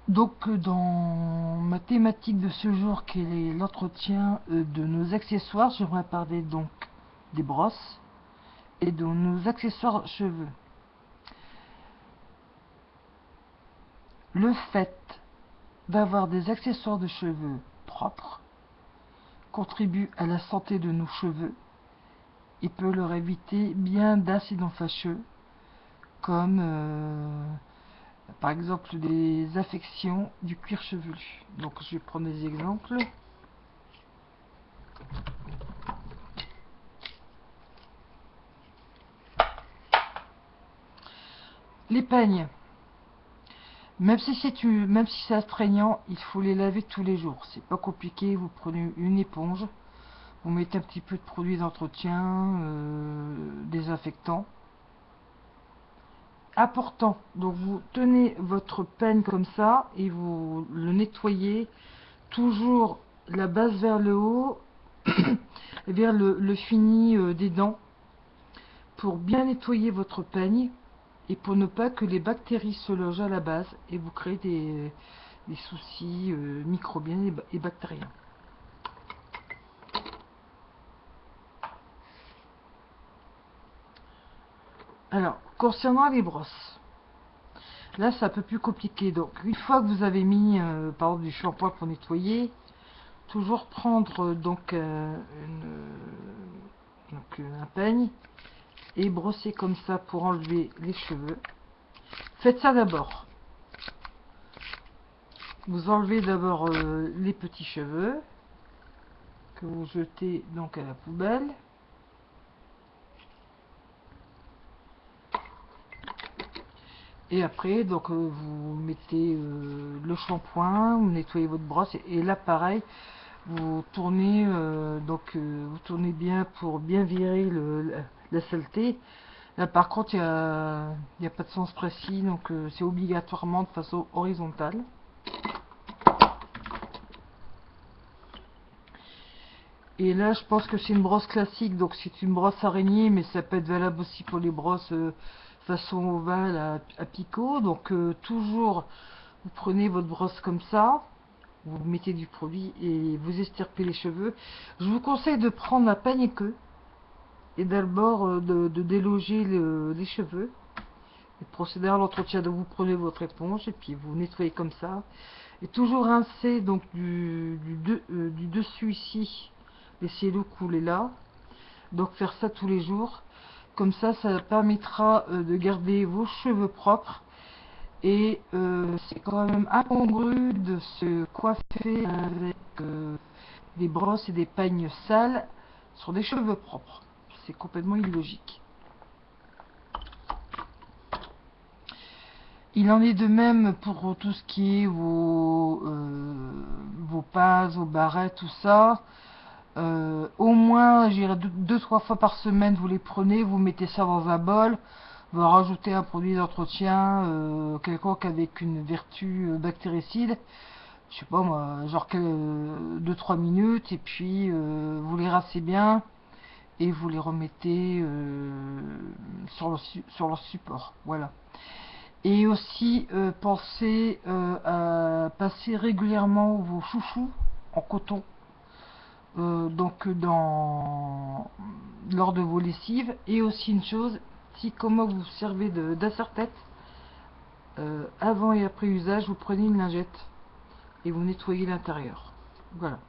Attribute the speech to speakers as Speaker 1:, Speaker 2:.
Speaker 1: Donc dans ma thématique de ce jour qui est l'entretien de nos accessoires, j'aimerais parler donc des brosses et de nos accessoires cheveux. Le fait d'avoir des accessoires de cheveux propres contribue à la santé de nos cheveux et peut leur éviter bien d'incidents fâcheux comme par exemple des affections du cuir chevelu. Donc je vais prendre des exemples. Les peignes, même si c'est astreignant, il faut les laver tous les jours. C'est pas compliqué, vous prenez une éponge, vous mettez un petit peu de produit d'entretien, désinfectant. Important, donc vous tenez votre peigne comme ça et vous le nettoyez toujours la base vers le haut et vers le fini des dents pour bien nettoyer votre peigne et pour ne pas que les bactéries se logent à la base et vous créez des soucis microbiens et bactériens. Alors, concernant les brosses, là c'est un peu plus compliqué. Donc, une fois que vous avez mis par exemple du shampoing pour nettoyer, toujours prendre un peigne et brosser comme ça pour enlever les cheveux. Faites ça d'abord. Vous enlevez d'abord les petits cheveux que vous jetez donc à la poubelle. Et après, donc vous mettez le shampoing, vous nettoyez votre brosse et là pareil, vous tournez vous tournez bien pour bien virer la saleté. Là par contre, il y a pas de sens précis, donc c'est obligatoirement de façon horizontale. Et là, je pense que c'est une brosse classique, donc c'est une brosse araignée, mais ça peut être valable aussi pour les brosses façon ovale à picot. Donc toujours, vous prenez votre brosse comme ça, vous mettez du produit et vous estirpez les cheveux. Je vous conseille de prendre un peigne queue et d'abord de déloger les cheveux. Et de procéder à l'entretien, donc vous prenez votre éponge et puis vous nettoyez comme ça. Et toujours rincer donc du dessus ici, laissez-le couler là. Donc faire ça tous les jours. Comme ça permettra de garder vos cheveux propres. Et c'est quand même incongru de se coiffer avec des brosses et des peignes sales sur des cheveux propres. C'est complètement illogique. Il en est de même pour tout ce qui est vos pinces, vos barrettes, tout ça. Au moins, je dirais 2-3 fois par semaine, vous les prenez, vous mettez ça dans un bol, vous rajoutez un produit d'entretien quelconque avec une vertu bactéricide. Je sais pas moi, genre 2-3 minutes, et puis vous les rincez bien et vous les remettez sur leur support. Voilà. Et aussi, pensez à passer régulièrement vos chouchous en coton. Lors de vos lessives. Et aussi une chose, si comme moi vous servez d'un serre-tête, avant et après usage, vous prenez une lingette et vous nettoyez l'intérieur. Voilà.